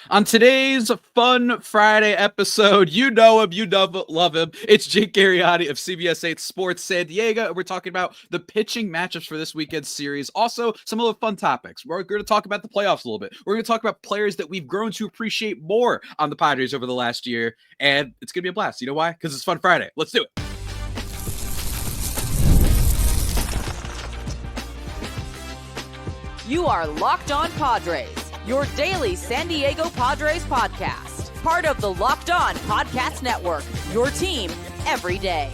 On today's Fun Friday episode, you know him, love him. It's Jake Garegnani of CBS 8 Sports San Diego. And we're talking about the pitching matchups for this weekend's series. Also, some of the fun topics. We're going to talk about the playoffs a little bit. We're going to talk about players that we've grown to appreciate more on the Padres over the last year. And it's going to be a blast. You know why? Because it's Fun Friday. Let's do it. You are Locked On Padres, your daily San Diego Padres podcast. Part of the Locked On Podcast Network, your team every day.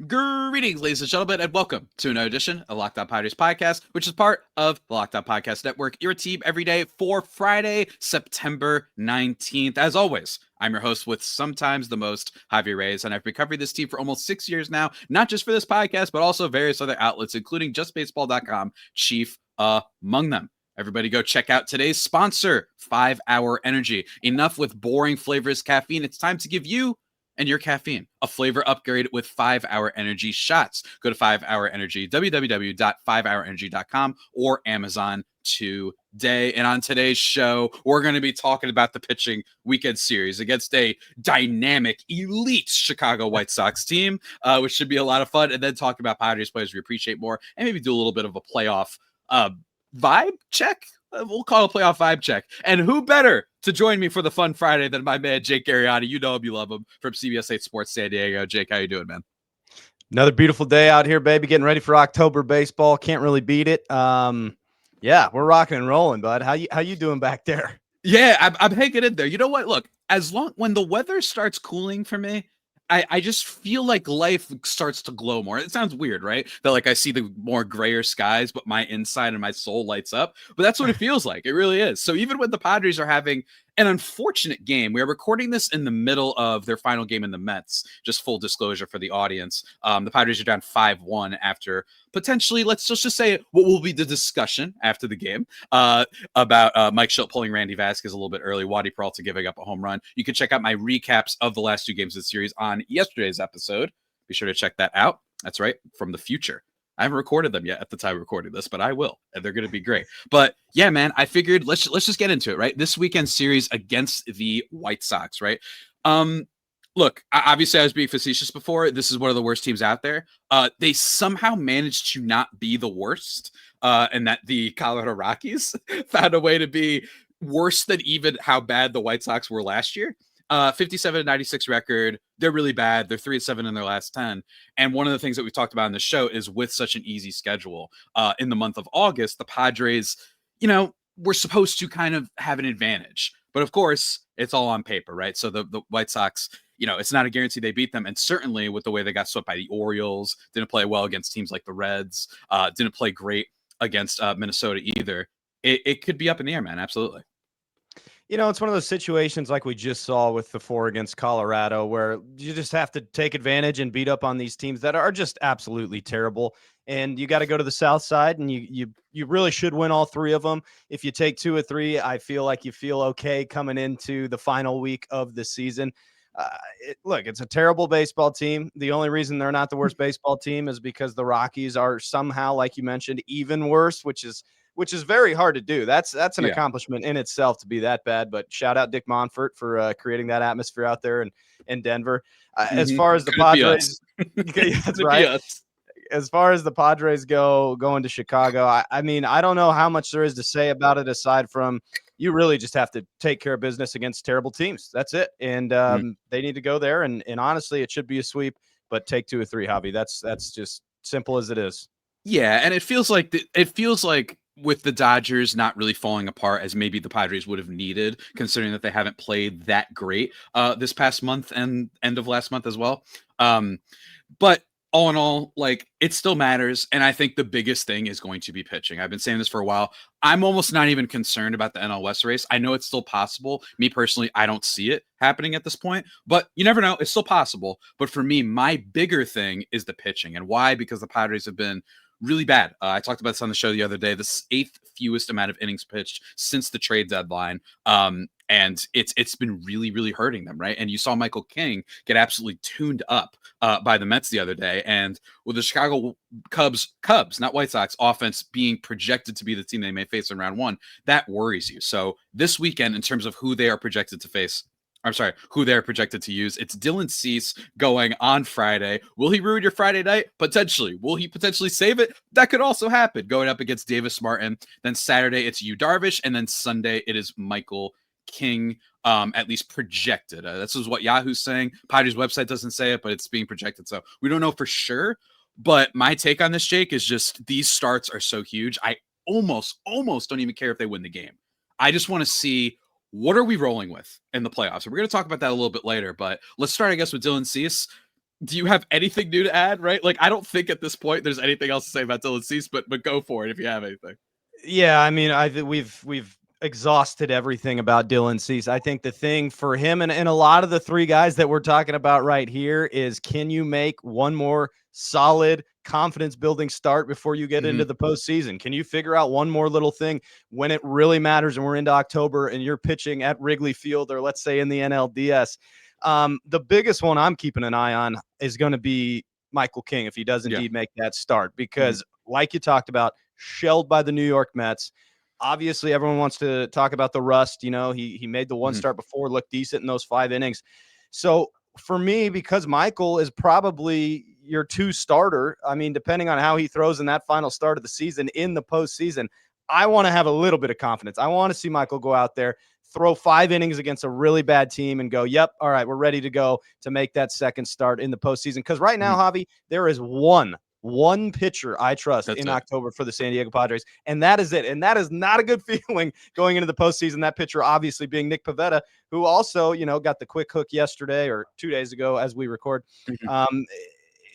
Greetings, ladies and gentlemen, and welcome to another edition of Locked On Padres podcast, which is part of the Locked On Podcast Network, your team every day for Friday, September 19th. As always, I'm your host with sometimes the most, Javier Reyes, and I've been covering this team for almost 6 years now, not just for this podcast, but also various other outlets, including JustBaseball.com, chief among them. Everybody go check out today's sponsor, 5 Hour Energy. Enough with boring flavorless caffeine. It's time to give you and your caffeine a flavor upgrade with 5 Hour Energy shots. Go to 5 Hour Energy, www.5hourenergy.com or Amazon today. And on today's show, we're going to be talking about the pitching weekend series against a dynamic, elite Chicago White Sox team, which should be a lot of fun. And then talk about Padres players we appreciate more and maybe do a little bit of a playoff vibe check. We'll call it a playoff vibe check. And who better to join me for the Fun Friday than my man, Jake Garegnani. You know him, you love him, from CBS 8 Sports San Diego. Jake, how you doing, man? Another beautiful day out here, baby. Getting ready for October baseball. Can't really beat it. Yeah, we're rocking and rolling, bud. How you doing back there? Yeah, I'm hanging in there. You know what? Look, when the weather starts cooling for me, I just feel like life starts to glow more. It sounds weird, right? That like I see the more grayer skies, but my inside and my soul lights up. But that's what it feels like. It really is. So even when the Padres are having an unfortunate game, we are recording this in the middle of their final game in the Mets. Just full disclosure for the audience. The Padres are down 5-1 after potentially, let's just say what will be the discussion after the game about Mike Shildt pulling Randy Vasquez a little bit early, Waddy Peralta giving up a home run. You can check out my recaps of the last two games of the series on yesterday's episode. Be sure to check that out. That's right, from the future. I haven't recorded them yet at the time of recording this, but I will, and they're going to be great. But yeah, man, I figured let's just get into it, right? This weekend series against the White Sox, right? Look, obviously I was being facetious before. This is one of the worst teams out there. They somehow managed to not be the worst, and that the Colorado Rockies found a way to be worse than even how bad the White Sox were last year. 57-96 record. They're really bad. They're 3-7 in their last 10. And one of the things that we've talked about in the show is with such an easy schedule in the month of August, the Padres, were supposed to kind of have an advantage. But of course, it's all on paper, right? So the White Sox, it's not a guarantee they beat them. And certainly with the way they got swept by the Orioles, didn't play well against teams like the Reds, didn't play great against Minnesota either. It could be up in the air, man. Absolutely. It's one of those situations like we just saw with the 4 against Colorado where you just have to take advantage and beat up on these teams that are just absolutely terrible. And you got to go to the South Side, and you really should win all 3 of them. If you take 2 or 3, I feel like you feel okay coming into the final week of the season. Look, it's a terrible baseball team. The only reason they're not the worst baseball team is because the Rockies are somehow, like you mentioned, even worse, which is very hard to do. That's an accomplishment in itself to be that bad. But shout out Dick Monfort for creating that atmosphere out there in Denver. As far as the Padres, that's right. As far as the Padres going to Chicago, I mean, I don't know how much there is to say about it aside from you really just have to take care of business against terrible teams. That's it. And they need to go there. And honestly, it should be a sweep, but take 2 or 3, Javi. That's just simple as it is. Yeah, and it feels like with the Dodgers not really falling apart as maybe the Padres would have needed, considering that they haven't played that great this past month and end of last month as well. But all in all, like, it still matters. And I think the biggest thing is going to be pitching. I've been saying this for a while. I'm almost not even concerned about the NL West race. I know it's still possible. Me personally, I don't see it happening at this point, but you never know. It's still possible. But for me, my bigger thing is the pitching. And why? Because the Padres have been really bad. I talked about this on the show the other day. The eighth fewest amount of innings pitched since the trade deadline. And it's been really, really hurting them, right? And you saw Michael King get absolutely tuned up by the Mets the other day. And with the Chicago Cubs, not White Sox, offense being projected to be the team they may face in round one, that worries you. So this weekend, in terms of who they are projected to face, who they're projected to use, it's Dylan Cease going on Friday. Will he ruin your Friday night? Potentially. Will he potentially save it? That could also happen. Going up against Davis Martin. Then Saturday, it's Yu Darvish. And then Sunday, it is Michael King, at least projected. This is what Yahoo's saying. Padres website doesn't say it, but it's being projected. So we don't know for sure. But my take on this, Jake, is just these starts are so huge. I almost don't even care if they win the game. I just want to see, what are we rolling with in the playoffs? We're going to talk about that a little bit later, but let's start, I guess, with Dylan Cease. Do you have anything new to add, right? Like, I don't think at this point there's anything else to say about Dylan Cease, but go for it if you have anything. Yeah, I mean, we've exhausted everything about Dylan Cease. I think the thing for him and a lot of the three guys that we're talking about right here is, can you make one more solid confidence building start before you get into the postseason? Can you figure out one more little thing when it really matters and we're into October and you're pitching at Wrigley Field, or let's say in the NLDS? The biggest one I'm keeping an eye on is going to be Michael King, if he does indeed make that start, because like you talked about, shelled by the New York Mets. Obviously, everyone wants to talk about the rust. You know, he made the one start before, looked decent in those 5 innings. So for me, because Michael is probably your 2 starter, I mean, depending on how he throws in that final start of the season in the postseason, I want to have a little bit of confidence. I want to see Michael go out there, throw 5 innings against a really bad team and go, yep, all right, we're ready to go to make that second start in the postseason. Because right now, Javi, there is one pitcher I trust in October for the San Diego Padres, and that is it. And that is not a good feeling going into the postseason. That pitcher obviously being Nick Pivetta, who also, you know, got the quick hook yesterday or 2 days ago as we record.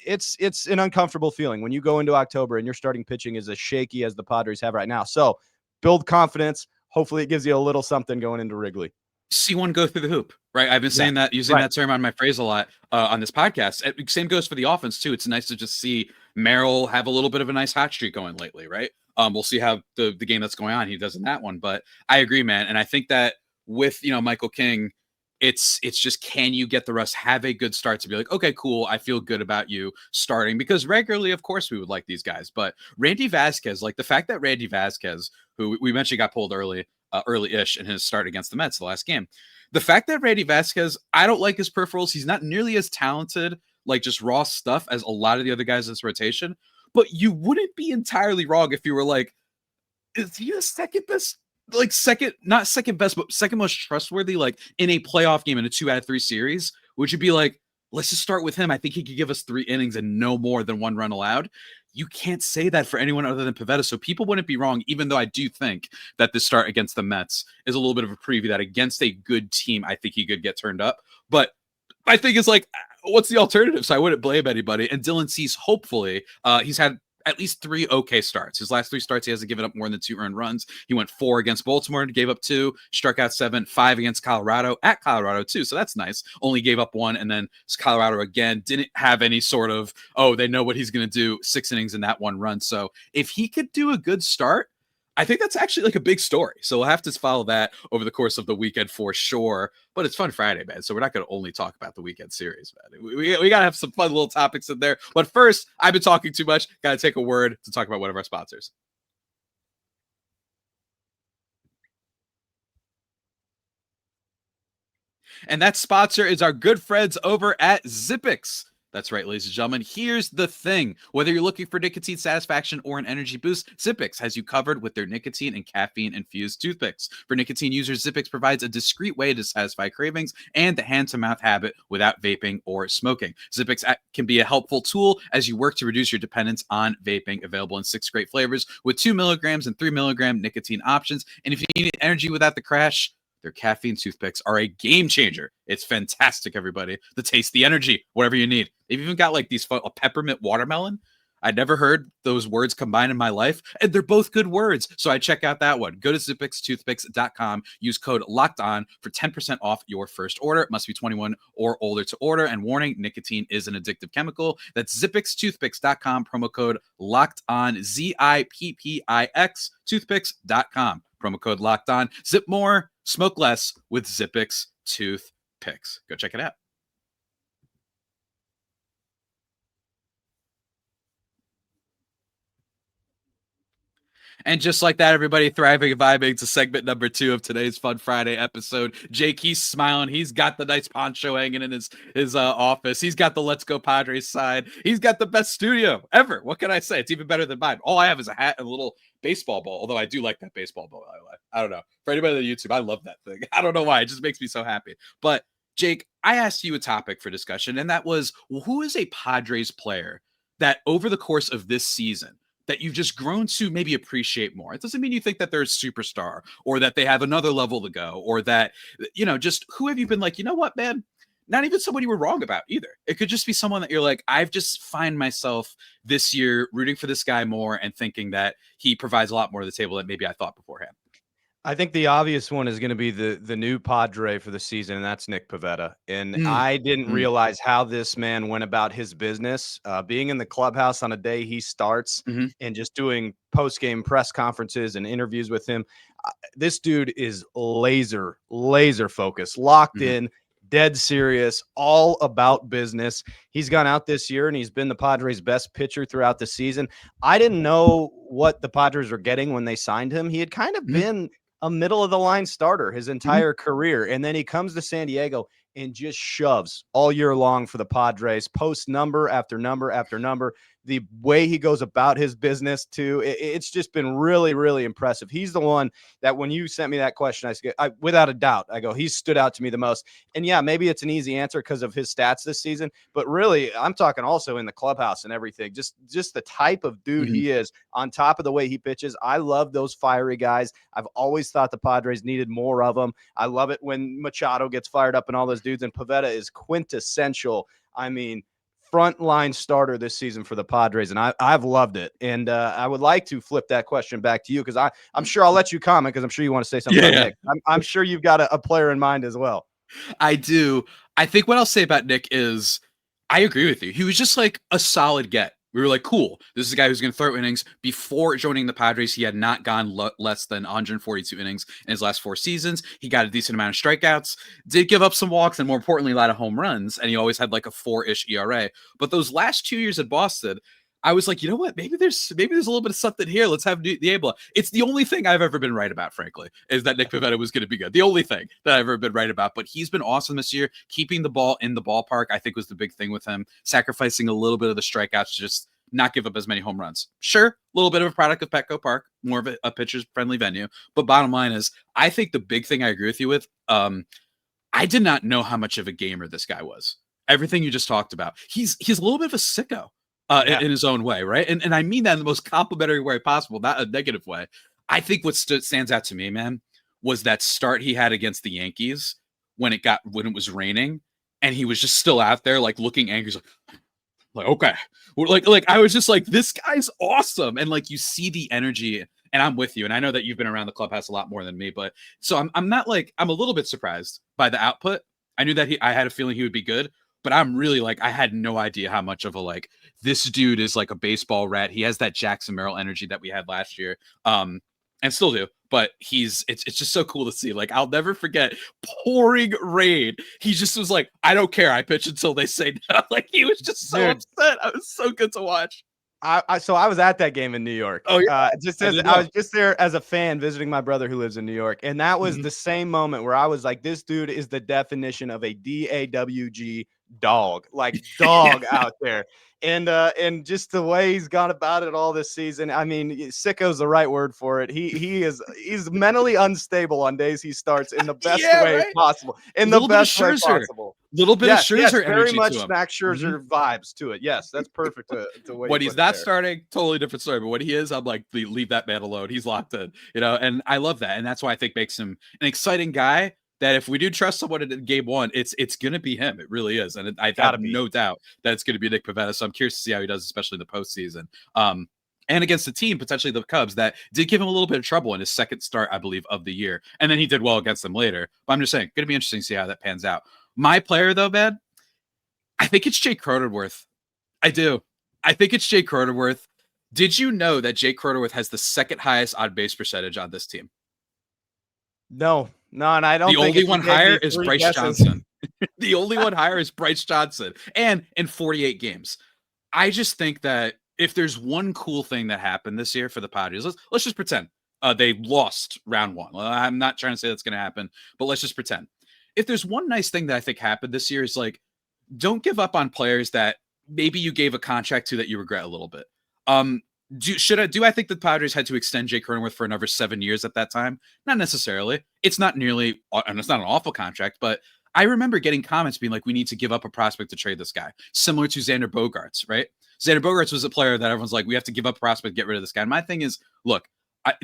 It's an uncomfortable feeling when you go into October and your starting pitching is as shaky as the Padres have right now. So build confidence. Hopefully it gives you a little something going into Wrigley. See one go through the hoop, right? I've been saying that, using that term on my phrase a lot on this podcast. Same goes for the offense too. It's nice to just see Merrill have a little bit of a nice hot streak going lately, right? We'll see how the game that's going on he does in that one. But I agree, man. And I think that with, you know, Michael King, it's just, can you get the rest, have a good start to be like, okay, cool, I feel good about you starting, because regularly, of course, we would like these guys. But Randy Vasquez, like the fact that Randy Vasquez, who we mentioned got pulled early-ish in his start against the Mets the last game, the fact that Randy Vasquez, I don't like his peripherals. He's not nearly as talented, like just raw stuff, as a lot of the other guys in this rotation. But you wouldn't be entirely wrong if you were like, is he the second best? Like not second best, but second most trustworthy, like in a playoff game in a 2 out of 3 series, would you be like, let's just start with him? I think he could give us 3 innings and no more than 1 run allowed. You can't say that for anyone other than Pivetta. So people wouldn't be wrong, even though I do think that this start against the Mets is a little bit of a preview that against a good team, I think he could get turned up. But I think it's like, what's the alternative? So I wouldn't blame anybody. And Dylan Cease, hopefully, he's had at least 3 okay starts. His last 3 starts, he hasn't given up more than 2 earned runs. He went 4 against Baltimore, gave up 2, struck out 7, 5 against Colorado, at Colorado too. So that's nice. Only gave up 1, and then Colorado again didn't have any sort of, oh, they know what he's going to do, 6 innings in that 1 run. So if he could do a good start, I think that's actually like a big story. So we'll have to follow that over the course of the weekend for sure. But it's Fun Friday, man. So we're not going to only talk about the weekend series, man. We got to have some fun little topics in there. But first, I've been talking too much. Got to take a word to talk about one of our sponsors. And that sponsor is our good friends over at Zippix. That's right, ladies and gentlemen. Here's the thing. Whether you're looking for nicotine satisfaction or an energy boost, Zippix has you covered with their nicotine and caffeine-infused toothpicks. For nicotine users, Zippix provides a discreet way to satisfy cravings and the hand-to-mouth habit without vaping or smoking. Zippix can be a helpful tool as you work to reduce your dependence on vaping. Available in 6 great flavors with 2 milligrams and 3 milligram nicotine options. And if you need energy without the crash, their caffeine toothpicks are a game changer. It's fantastic, everybody. The taste, the energy, whatever you need. They've even got like these a peppermint watermelon. I'd never heard those words combined in my life, and they're both good words. So I check out that one. Go to zippixtoothpicks.com. Use code LOCKEDON for 10% off your first order. It must be 21 or older to order. And warning, nicotine is an addictive chemical. That's zippixtoothpicks.com. Promo code LOCKEDON, ZIPPIX, toothpicks.com. Promo code LOCKEDON. Zip more, smoke less with Zippix Toothpicks. Go check it out. And just like that, everybody, thriving and vibing to segment number 2 of today's Fun Friday episode. Jake, he's smiling. He's got the nice poncho hanging in his office. He's got the Let's Go Padres sign. He's got the best studio ever. What can I say? It's even better than mine. All I have is a hat and a little baseball ball, although I do like that baseball ball. I don't know. For anybody on YouTube, I love that thing. I don't know why. It just makes me so happy. But, Jake, I asked you a topic for discussion, and that was, who is a Padres player that over the course of this season that you've just grown to maybe appreciate more? It doesn't mean you think that they're a superstar or that they have another level to go, or that, just who have you been like, you know what, man? Not even someone you were wrong about either. It could just be someone that you're like, I've just find myself this year rooting for this guy more and thinking that he provides a lot more to the table than maybe I thought beforehand. I think the obvious one is going to be the new Padre for the season, and that's Nick Pivetta. And I didn't realize how this man went about his business, being in the clubhouse on a day he starts and just doing post-game press conferences and interviews with him. This dude is laser focused, locked in, dead serious, all about business. He's gone out this year and he's been the Padres' best pitcher throughout the season. I didn't know what the Padres were getting when they signed him. He had kind of been a middle of the line starter his entire career. And then he comes to San Diego and just shoves all year long for the Padres, post number after number after number. The way he goes about his business too, it's just been really impressive. He's the one that when you sent me that question, I without a doubt, I go, he stood out to me the most. And yeah, maybe it's an easy answer because of his stats this season, but really I'm talking also in the clubhouse and everything, just the type of dude he is on top of the way he pitches. I love those fiery guys. I've always thought the Padres needed more of them. I love it when Machado gets fired up and all those dudes, and Pivetta is quintessential. I mean, frontline starter this season for the Padres, and I've loved it. And I would like to flip that question back to you because I'm sure I'll let you comment because I'm sure you want to say something about Nick. I'm sure you've got a player in mind as well. I do. I think what I'll say about Nick is I agree with you. He was just like a solid get. We were like, cool, this is a guy who's going to throw innings. Before joining the Padres, he had not gone less than 142 innings in his last 4 seasons. He got a decent amount of strikeouts, did give up some walks, and more importantly, a lot of home runs. And he always had like a 4-ish ERA. But those last 2 years at Boston, I was like, you know what? Maybe there's a little bit of something here. Let's have the able. It's the only thing I've ever been right about, frankly, is that Nick Pivetta was going to be good. The only thing that I've ever been right about. But he's been awesome this year. Keeping the ball in the ballpark, I think, was the big thing with him. Sacrificing a little bit of the strikeouts to just not give up as many home runs. Sure, a little bit of a product of Petco Park, more of a pitcher's friendly venue. But bottom line is, I think the big thing I agree with you with, I did not know how much of a gamer this guy was. Everything you just talked about. He's a little bit of a sicko. In his own way, right? And I mean that in the most complimentary way possible, not a negative way. I think what stands out to me, man, was that start he had against the Yankees when it was raining, and he was just still out there, like looking angry, like okay, like I was just like, this guy's awesome, and like you see the energy, and I'm with you, and I know that you've been around the clubhouse a lot more than me, but so I'm not like I'm a little bit surprised by the output. I knew that I had a feeling he would be good. But I'm really like, I had no idea how much of a like, this dude is like a baseball rat. He has that Jackson Merrill energy that we had last year, and still do. But it's just so cool to see. Like, I'll never forget pouring rain. He just was like, I don't care. I pitch until they say no. Like, he was just so upset. It was so good to watch. So I was at that game in New York. Oh yeah, I was just there as a fan visiting my brother who lives in New York, and that was the same moment where I was like, "This dude is the definition of a DAWG dog, like dog out there." And just the way he's gone about it all this season. I mean, sicko's the right word for it. He's mentally unstable on days he starts in the best way possible. In the best way possible. Little bit of Scherzer energy very much to him. Max Scherzer vibes to it. Yes, that's perfect. To when he's not starting, totally different story. But when he is, I'm like, leave that man alone. He's locked in, and I love that, and that's why I think makes him an exciting guy that if we do trust someone in game one, it's going to be him. It really is. And I have no doubt that it's going to be Nick Pivetta. So I'm curious to see how he does, especially in the postseason. And against the team, potentially the Cubs, that did give him a little bit of trouble in his second start, I believe, of the year. And then he did well against them later. But I'm just saying, going to be interesting to see how that pans out. My player, though, man, I think it's Jake Cronenworth. I do. I think it's Jake Cronenworth. Did you know that Jake Cronenworth has the second highest on-base percentage on this team? No, and I don't think the only one higher is Bryce Johnson. The only one higher is Bryce Johnson. And in 48 games. I just think that if there's one cool thing that happened this year for the Padres, let's just pretend they lost round one. Well, I'm not trying to say that's going to happen, but let's just pretend. If there's one nice thing that I think happened this year is like, don't give up on players that maybe you gave a contract to that you regret a little bit. Do I think the Padres had to extend Jake Cronenworth for another 7 years at that time? Not necessarily. It's not nearly, and it's not an awful contract, but I remember getting comments being like, we need to give up a prospect to trade this guy, similar to Xander Bogaerts, right? Xander Bogaerts was a player that everyone's like, we have to give up a prospect, get rid of this guy. And my thing is, look,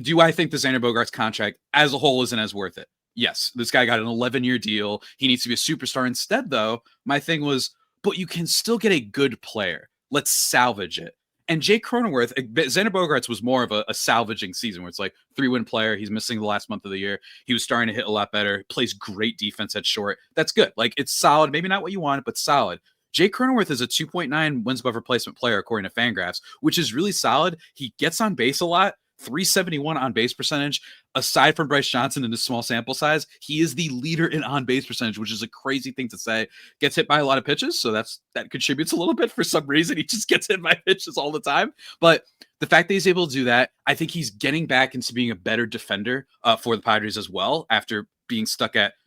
do I think the Xander Bogaerts contract as a whole isn't as worth it? Yes, this guy got an 11-year deal. He needs to be a superstar. Instead, though, my thing was, but you can still get a good player. Let's salvage it. And Jake Cronenworth, Xander Bogaerts was more of a salvaging season where it's like 3-win player. He's missing the last month of the year. He was starting to hit a lot better. Plays great defense at short. That's good. Like, it's solid. Maybe not what you wanted, but solid. Jake Cronenworth is a 2.9 wins above replacement player, according to Fangraphs, which is really solid. He gets on base a lot. 371 on base percentage. Aside from Bryce Johnson in his small sample size, he is the leader in on base percentage, which is a crazy thing to say. Gets hit by a lot of pitches, so that contributes a little bit. For some reason, he just gets hit by pitches all the time. But the fact that he's able to do that, I think he's getting back into being a better defender for the Padres as well after being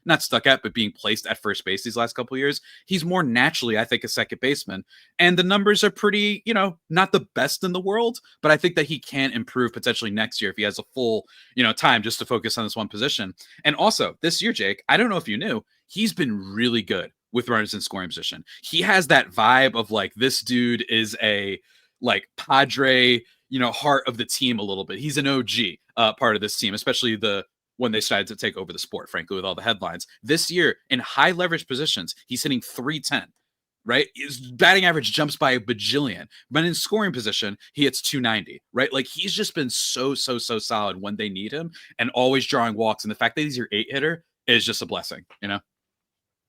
but being placed at first base these last couple of years. He's more naturally, I think, a second baseman. And the numbers are pretty, not the best in the world, but I think that he can improve potentially next year if he has a full, time just to focus on this one position. And also this year, Jake, I don't know if you knew, he's been really good with runners in scoring position. He has that vibe of like, this dude is a like Padre, heart of the team a little bit. He's an OG part of this team, especially when they decided to take over the sport, frankly, with all the headlines. This year, in high leverage positions, he's hitting 310, right? His batting average jumps by a bajillion. But in scoring position, he hits 290, right? Like, he's just been so solid when they need him and always drawing walks. And the fact that he's your 8-hitter is just a blessing,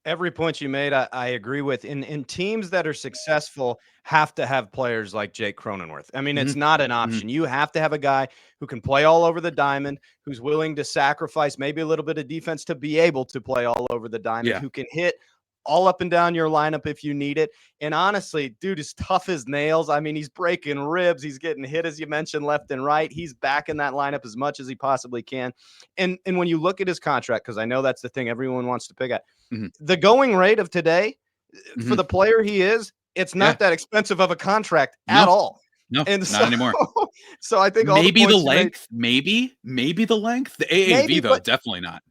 Every point you made, I agree with. In teams that are successful, have to have players like Jake Cronenworth. I mean, it's not an option. You have to have a guy who can play all over the diamond, who's willing to sacrifice maybe a little bit of defense to be able to play all over the diamond, who can hit all up and down your lineup if you need it. And honestly, dude is tough as nails. I mean, he's breaking ribs. He's getting hit, as you mentioned, left and right. He's back in that lineup as much as he possibly can. And when you look at his contract, because I know that's the thing everyone wants to pick at, the going rate of today for the player he is, it's not that expensive of a contract at all. No, and not anymore. So I think maybe the length, maybe the length. The AAV, though, definitely not.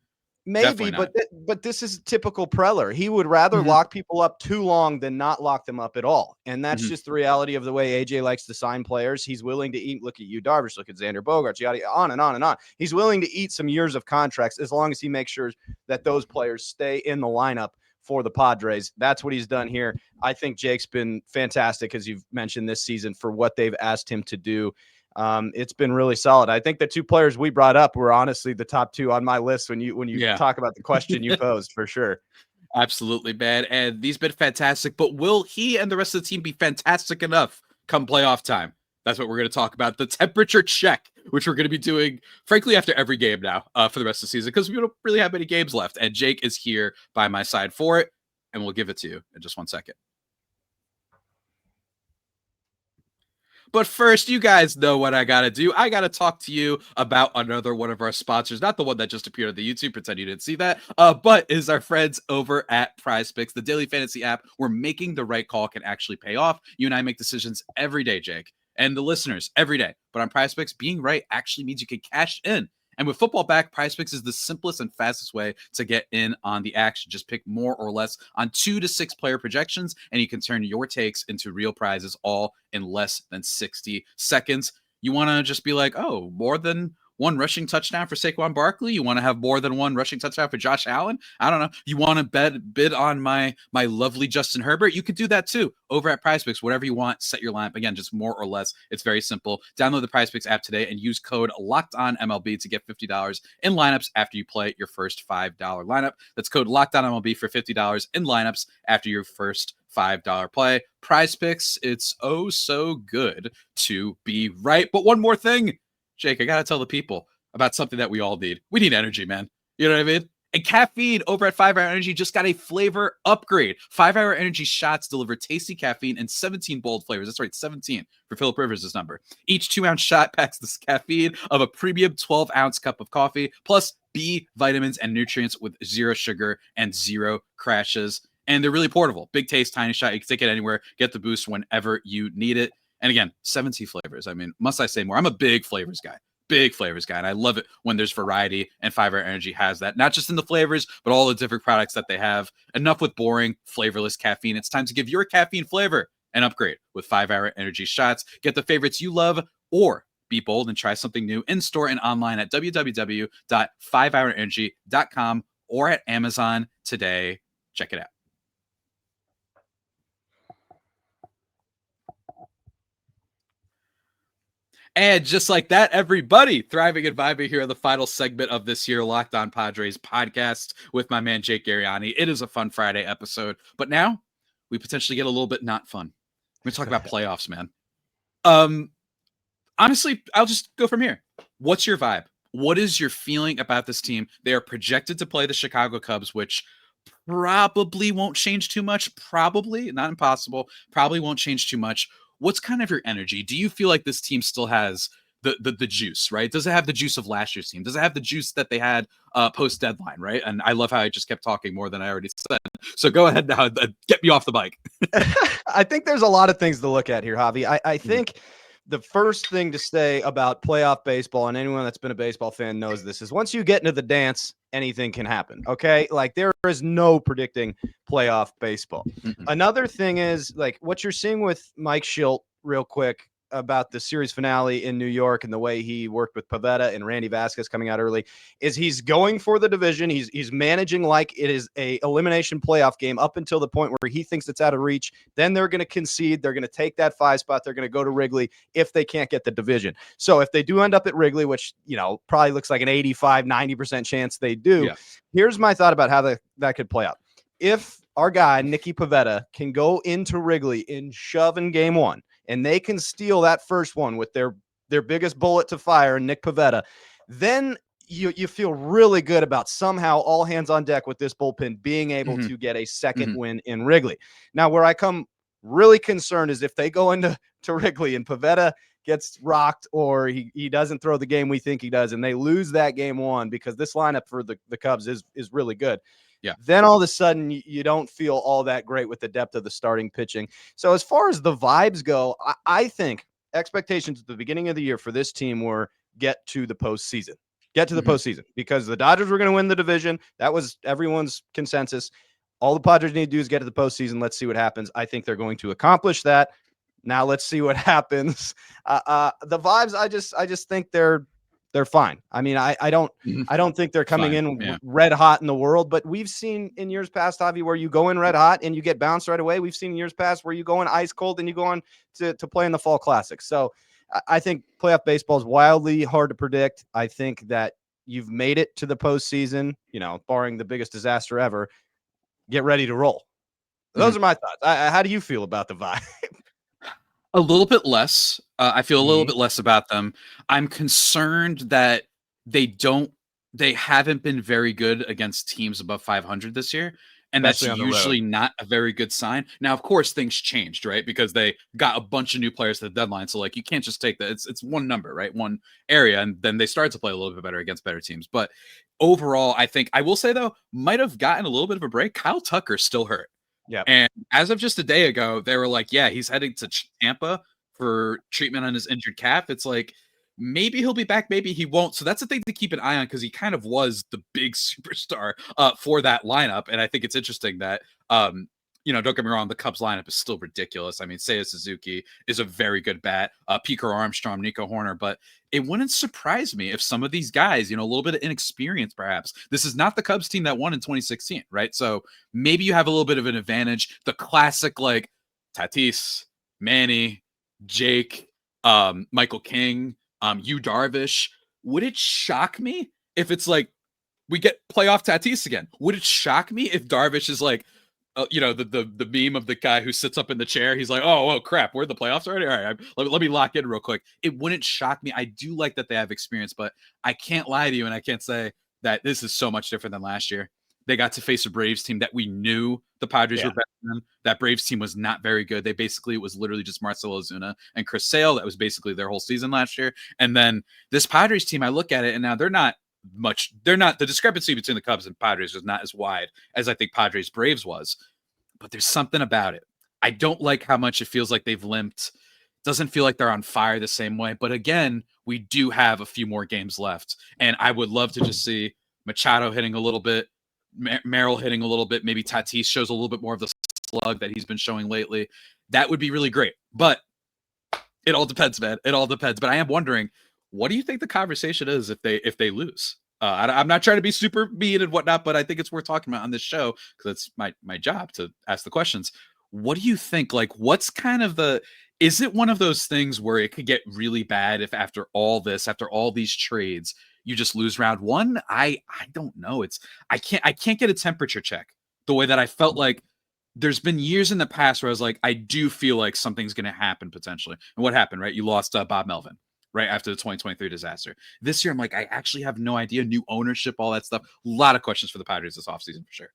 Maybe, but this is typical Preller. He would rather lock people up too long than not lock them up at all. And that's just the reality of the way AJ likes to sign players. He's willing to eat. Look at you, Darvish. Look at Xander Bogaerts. On and on and on. He's willing to eat some years of contracts as long as he makes sure that those players stay in the lineup for the Padres. That's what he's done here. I think Jake's been fantastic, as you've mentioned, this season for what they've asked him to do. It's been really solid. I think the two players we brought up were honestly the top two on my list when you talk about the question you posed, for sure. Absolutely, man. And these been fantastic, but will he and the rest of the team be fantastic enough come playoff time? That's what we're going to talk about. The temperature check, which we're going to be doing, frankly, after every game now for the rest of the season, because we don't really have many games left. And Jake is here by my side for it, and we'll give it to you in just 1 second. But first, you guys know what I got to do. I got to talk to you about another one of our sponsors, not the one that just appeared on the YouTube, pretend you didn't see that, but is our friends over at PrizePicks, the daily fantasy app where making the right call can actually pay off. You and I make decisions every day, Jake, and the listeners every day. But on PrizePicks, being right actually means you can cash in. And with football back, PrizePicks is the simplest and fastest way to get in on the action. Just pick more or less on 2 to 6 player projections, and you can turn your takes into real prizes all in less than 60 seconds. You want to just be like, oh, more than one rushing touchdown for Saquon Barkley? You want to have more than one rushing touchdown for Josh Allen? I don't know. You want to bid on my lovely Justin Herbert? You could do that too over at PrizePicks. Whatever you want, set your lineup. Again, just more or less. It's very simple. Download the PrizePicks app today and use code LOCKEDONMLB to get $50 in lineups after you play your first $5 lineup. That's code LOCKEDONMLB for $50 in lineups after your first $5 play. PrizePicks, it's oh so good to be right. But one more thing, Jake, I gotta tell the people about something that we all need. We need energy, man. You know what I mean? And caffeine over at 5 Hour Energy just got a flavor upgrade. 5 Hour Energy shots deliver tasty caffeine in 17 bold flavors. That's right, 17 for Philip Rivers' number. Each 2-ounce shot packs the caffeine of a premium 12-ounce cup of coffee, plus B vitamins and nutrients with 0 sugar and 0 crashes. And they're really portable. Big taste, tiny shot. You can take it anywhere. Get the boost whenever you need it. And again, 17 flavors. I mean, must I say more? I'm a big flavors guy. And I love it when there's variety, and 5 Hour Energy has that. Not just in the flavors, but all the different products that they have. Enough with boring, flavorless caffeine. It's time to give your caffeine flavor an upgrade with 5 Hour Energy shots. Get the favorites you love, or be bold and try something new in-store and online at www.5hourenergy.com or at Amazon today. Check it out. And just like that, everybody, thriving and vibing here in the final segment of this year Locked On Padres podcast with my man Jake Garegnani. It is a fun Friday episode, but now we potentially get a little bit not fun. We're going to talk about playoffs, man. Honestly, I'll just go from here. What's your vibe? What is your feeling about this team? They are projected to play the Chicago Cubs, which probably won't change too much. Probably, not impossible. Probably won't change too much. What's kind of your energy? Do you feel like this team still has the juice, right? Does it have the juice of last year's team? Does it have the juice that they had post deadline, right? And I love how I just kept talking more than I already said. So go ahead now, get me off the bike. I think there's a lot of things to look at here, Javi. I think the first thing to say about playoff baseball, and anyone that's been a baseball fan knows this, is once you get into the dance, anything can happen. Okay. Like there is no predicting playoff baseball. Mm-hmm. Another thing is like what you're seeing with Mike Shildt real quick about the series finale in New York and the way he worked with Pivetta and Randy Vasquez coming out early is he's going for the division. He's managing like it is a elimination playoff game up until the point where he thinks it's out of reach. Then they're going to concede. They're going to take that 5 spot. They're going to go to Wrigley if they can't get the division. So if they do end up at Wrigley, which, you know, probably looks like an 85, 90% chance they do. Yeah. Here's my thought about how that could play out. If our guy, Nick Pivetta, can go into Wrigley and shove in game 1, and they can steal that first one with their biggest bullet to fire, Nick Pivetta, then you feel really good about somehow all hands on deck with this bullpen being able to get a second win in Wrigley. Now, where I come really concerned is if they go into Wrigley and Pivetta gets rocked or he doesn't throw the game we think he does, and they lose that game 1 because this lineup for the Cubs is really good. Yeah. Then all of a sudden you don't feel all that great with the depth of the starting pitching. So as far as the vibes go, I think expectations at the beginning of the year for this team were get to the postseason. Get to the postseason because the Dodgers were going to win the division. That was everyone's consensus. All the Padres need to do is get to the postseason. Let's see what happens. I think they're going to accomplish that. Now let's see what happens. The vibes, I just think they're fine. I mean, I don't think they're coming in red hot in the world, but we've seen in years past, Javi, where you go in red hot and you get bounced right away. We've seen in years past where you go in ice cold and you go on to play in the Fall Classic. So I think playoff baseball is wildly hard to predict. I think that you've made it to the postseason, you know, barring the biggest disaster ever. Get ready to roll. Those are my thoughts. How do you feel about the vibe? A little bit less. I feel a little bit less about them. I'm concerned that they haven't been very good against teams above 500 this year. And especially that's usually not a very good sign. Now, of course, things changed, right? Because they got a bunch of new players at the deadline. So like, you can't just take that. It's one number, right? One area. And then they started to play a little bit better against better teams. But overall, I think I will say though, might have gotten a little bit of a break. Kyle Tucker's still hurt. Yeah. And as of just a day ago, they were like, yeah, he's heading to Tampa for treatment on his injured calf. It's like, maybe he'll be back, maybe he won't. So that's a thing to keep an eye on because he kind of was the big superstar for that lineup. And I think it's interesting that don't get me wrong, the Cubs lineup is still ridiculous. I mean, Seiya Suzuki is a very good bat, Pico Armstrong, Nico Horner, but it wouldn't surprise me if some of these guys, a little bit of inexperience, perhaps. This is not the Cubs team that won in 2016, right? So maybe you have a little bit of an advantage. The classic, like Tatis, Manny, Jake, Michael King, Yu Darvish. Would it shock me if it's like we get playoff Tatis again? Would it shock me if Darvish is like, the meme of the guy who sits up in the chair? He's like, oh crap, we're in the playoffs already. All right, let me lock in real quick. It wouldn't shock me. I do like that they have experience, but I can't lie to you, and I can't say that this is so much different than last year. They got to face a Braves team that we knew the Padres were better than. That Braves team was not very good. It was literally just Marcell Ozuna and Chris Sale. That was basically their whole season last year. And then this Padres team, I look at it, and now the discrepancy between the Cubs and Padres is not as wide as I think Padres Braves was, but there's something about it. I don't like how much it feels like they've limped. Doesn't feel like they're on fire the same way. But again, we do have a few more games left, and I would love to just see Machado hitting a little bit, Merrill hitting a little bit, maybe Tatis shows a little bit more of the slug that he's been showing lately. That would be really great. But it all depends, man. It all depends. But I am wondering, what do you think the conversation is if they lose? I'm not trying to be super mean and whatnot, but I think it's worth talking about on this show because it's my job to ask the questions. What do you think? Like, what's kind of is it one of those things where it could get really bad if after all these trades, you just lose round one? I don't know. I can't get a temperature check the way that I felt like there's been years in the past where I was like, I do feel like something's going to happen potentially. And what happened, right? You lost Bob Melvin right after the 2023 disaster. This year, I'm like, I actually have no idea. New ownership, all that stuff. A lot of questions for the Padres this offseason for sure.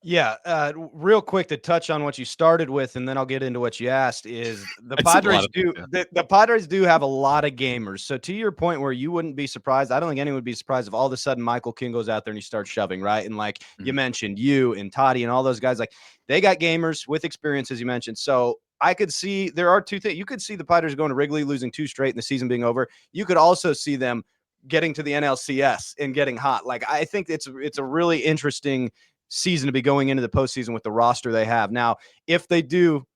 Yeah, real quick to touch on what you started with, and then I'll get into what you asked. Is the Padres the Padres do have a lot of gamers. So to your point, where you wouldn't be surprised, I don't think anyone would be surprised if all of a sudden Michael King goes out there and he starts shoving, right? And like you mentioned, you and Toddy and all those guys, like they got gamers with experience, as you mentioned. So I could see there are two things. You could see the Padres going to Wrigley, losing 2 straight, and the season being over. You could also see them getting to the NLCS and getting hot. Like I think it's a really interesting season to be going into the postseason with the roster they have. Now, if they do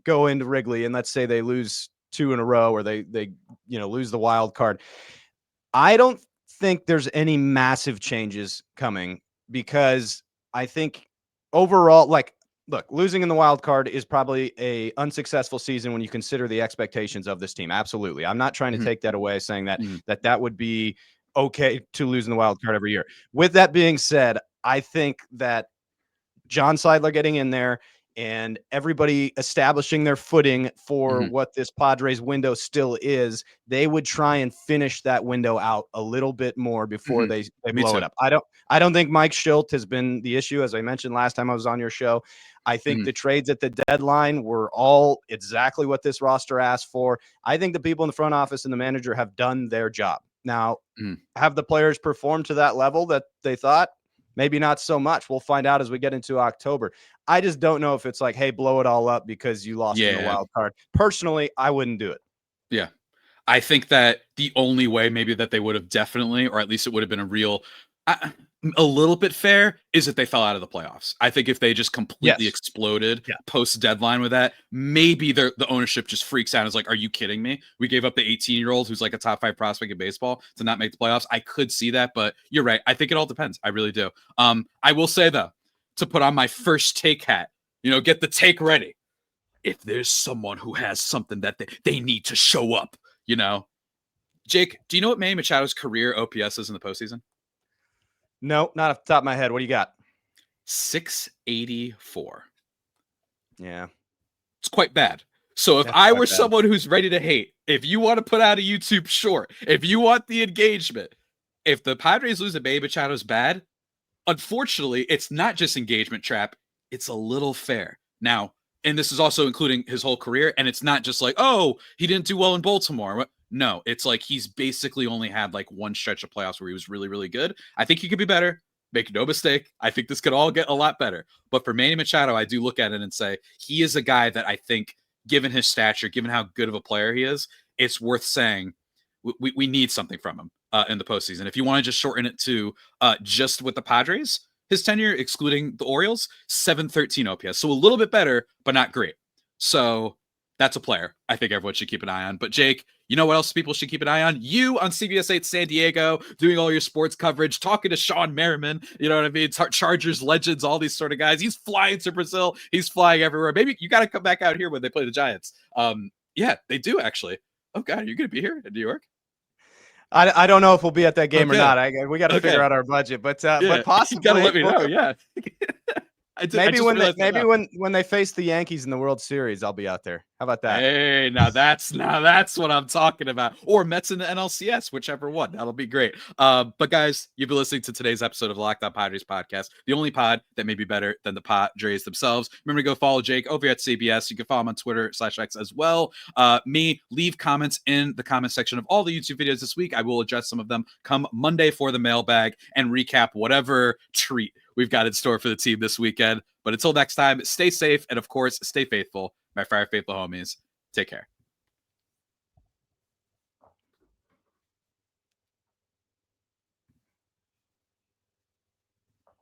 go into Wrigley and let's say they lose 2 in a row or they lose the wild card, I don't think there's any massive changes coming because I think overall, like, look, losing in the wild card is probably a unsuccessful season when you consider the expectations of this team. Absolutely. I'm not trying to take that away, saying that would be okay to lose in the wild card every year. With that being said, I think that John Seidler getting in there and everybody establishing their footing for what this Padres window still is, they would try and finish that window out a little bit more before they blow it up. I don't think Mike Shildt has been the issue. As I mentioned last time I was on your show, I think the trades at the deadline were all exactly what this roster asked for. I think the people in the front office and the manager have done their job. Now, have the players performed to that level that they thought? Maybe not so much. We'll find out as we get into October. I just don't know if it's like, hey, blow it all up because you lost in the wild card. Personally, I wouldn't do it. Yeah. I think that the only way maybe that they would have definitely, or at least it would have been a little bit fair, is if they fell out of the playoffs. I think if they just completely exploded post deadline with that, maybe the ownership just freaks out and is like, are you kidding me? We gave up the 18-year-old who's like a top 5 prospect in baseball to not make the playoffs. I could see that, but you're right. I think it all depends. I really do. I will say though, to put on my first take hat, get the take ready. If there's someone who has something that they need to show up, Jake, do you know what Manny Machado's career OPS is in the postseason? No, not off the top of my head. What do you got? 684. Yeah. It's quite bad. So if I were someone who's ready to hate, if you want to put out a YouTube short, if you want the engagement, if the Padres lose and Manny Machado's bad, unfortunately, it's not just engagement trap. It's a little fair. Now, and this is also including his whole career, and it's not just like, oh, he didn't do well in Baltimore. No, it's like he's basically only had like one stretch of playoffs where he was really, really good. I think he could be better. Make no mistake. I think this could all get a lot better. But for Manny Machado, I do look at it and say he is a guy that I think, given his stature, given how good of a player he is, it's worth saying we need something from him in the postseason. If you want to just shorten it to just with the Padres, His tenure, excluding the Orioles, 713 OPS. So a little bit better, but not great. So that's a player I think everyone should keep an eye on. But Jake, you know what else people should keep an eye on? You on CBS 8 San Diego, doing all your sports coverage, talking to Sean Merriman, you know what I mean? Chargers legends, all these sort of guys. He's flying to Brazil. He's flying everywhere. Maybe you got to come back out here when they play the Giants. Yeah, they do actually. Oh God, are you going to be here in New York? I don't know if we'll be at that game or not. We got to figure Okay. out our budget, but Yeah, possibly you got to let me know. Yeah. Maybe when they face the Yankees in the World Series, I'll be out there. How about that? Hey, now that's what I'm talking about. Or Mets in the NLCS, whichever one. That'll be great. But guys, you've been listening to today's episode of the Locked On Padres podcast, the only pod that may be better than the Padres themselves. Remember to go follow Jake over at CBS. You can follow him on Twitter /X as well. Leave comments in the comment section of all the YouTube videos this week. I will address some of them come Monday for the mailbag and recap whatever treat we've got in store for the team this weekend. But until next time, stay safe and, of course, stay faithful. My Fire Faithful homies, take care.